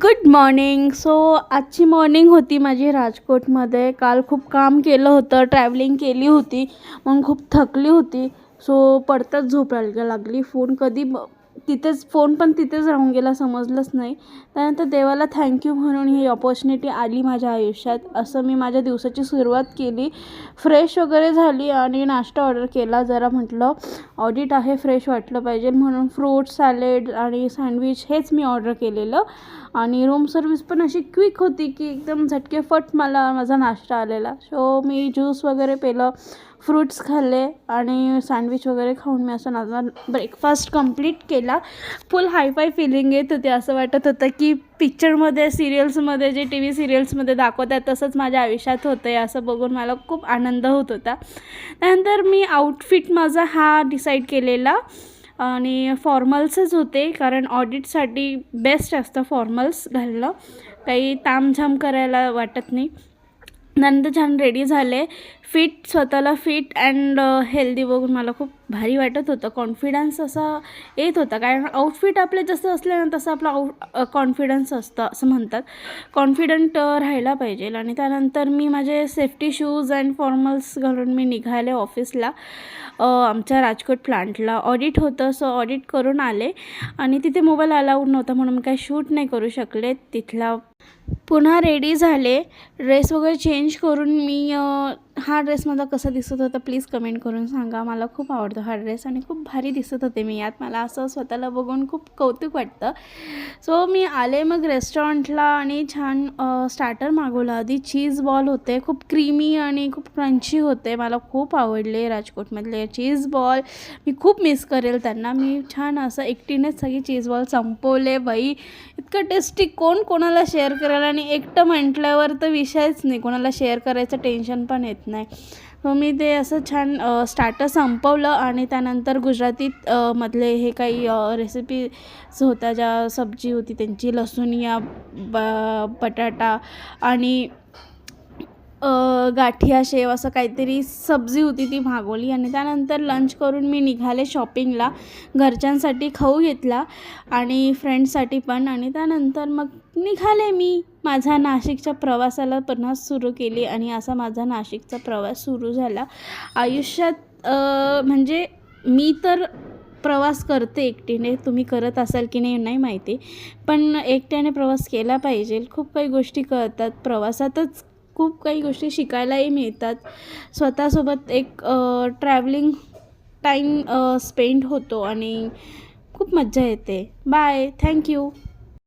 Good morning. आजची morning होती माझी राजकोटमध्ये. काल खूप काम केलं होतं, ट्रॅव्हलिंग केली होती, मग खूप थकली होती. पडताच झोप लागली. फोन पण तिथेच राहून गेला, समजलंच नाही. त्यानंतर देवाला थँक्यू म्हणून ही अपॉर्च्युनिटी आली माझ्या आयुष्यात. असं मी माझ्या दिवसाची सुरुवात केली. फ्रेश वगैरे झाली आणि नाश्ता ऑर्डर केला. जरा म्हटलं ऑडिट आहे, फ्रेश वाटलं पाहिजे म्हणून फ्रूट सॅलेड आणि सँडविच हेच मी ऑर्डर केलेलं. आणि रूम सर्विस पण अशी क्विक होती की एकदम झटकेफट मला माझा नाश्ता आलेला. मी ज्यूस वगैरे पिलं, फ्रूट्स खाल्ले आणि सँडविच वगैरे खाऊन मी असं माझा ब्रेकफास्ट कंप्लीट केला. फुल हायफाय फिलिंग येत होती. असं वाटत होतं की पिक्चरमध्ये, सिरियल्समध्ये, जे टी व्ही सिरियल्समध्ये दाखवतात तसंच माझ्या आयुष्यात होतं आहे. असं बघून मला खूप आनंद होत होता. त्यानंतर मी आउटफिट माझा हा डिसाईड केलेला आणि फॉर्मल्सच होते, कारण ऑडिटसाठी बेस्ट असतं फॉर्मल्स घालणं. काही तामझाम करायला वाटत नाही. नंतर छान रेडी झाले. स्वतःला फिट अँड हेल्दी बघून मला खूप भारी वाटत होतं. कॉन्फिडन्स असा येत होता, कारण आउटफिट आपले जसं असलं ना तसं आपला कॉन्फिडन्स असतं असं म्हणतात. कॉन्फिडंट राहायला पाहिजे. आणि त्यानंतर मी माझे सेफ्टी शूज अँड फॉर्मल्स घालून मी निघाले ऑफिसला. आमच्या राजकोट प्लांटला ऑडिट होतं, ऑडिट करून आले. आणि तिथे मोबाईल अलाउड नव्हता म्हणून मी काही शूट नाही करू शकले तिथला. पुन्हा रेडी झाले, ड्रेस वगैरे चेंज करून मी हा ड्रेस माझा कसा दिसत होता प्लीज कमेंट करून सांगा. मला खूप आवडतो हा ड्रेस आणि खूप भारी दिसत होते मी यात. मला असं स्वतःला बघून खूप कौतुक वाटतं. मी आले मग रेस्टॉरंटला आणि छान स्टार्टर मागवलं. आधी चीज बॉल होते, खूप क्रीमी आणि खूप क्रंची होते. मला खूप आवडले राजकोटमधले चीज बॉल. मी खूप मिस करेल त्यांना. मी छान असं एकटीनेच सगळी चीज बॉल संपवले. बाई इतकं टेस्टी कोण कोणाला शेअर करेल, आणि एकटं म्हटल्यावर तर विषयच नाही, कोणाला शेअर करायचं टेन्शन पण येत नाही. मी ते असं छान स्टार्टर संपवलं. आणि त्यानंतर गुजरातीत मधले हे काही रेसिपीज होत्या, ज्या सब्जी होती त्यांची, लसूणिया बटाटा आणि गाठिया शेव असं काहीतरी सब्जी होती, ती मागवली. आणि त्यानंतर लंच करून मी निघाले शॉपिंगला. घरच्यांसाठी खाऊ घेतला आणि फ्रेंड्ससाठी पण. आणि त्यानंतर मग निघाले मी माझ्या नाशिकच्या प्रवासाला पुन्हा सुरू केली. आणि असा माझा नाशिकचा प्रवास सुरू झाला आयुष्यात. म्हणजे मी तर प्रवास करते एकटीने, तुम्ही करत असाल की नाही माहिती, पण एकट्याने प्रवास केला पाहिजे. खूप काही गोष्टी कळतात प्रवासातच, खूप काही गोष्टी शिकायलाही मिळतात. स्वतःसोबत एक ट्रॅव्हलिंग टाईम स्पेंड होतो आणि खूप मज्जा येते. Bye, thank you.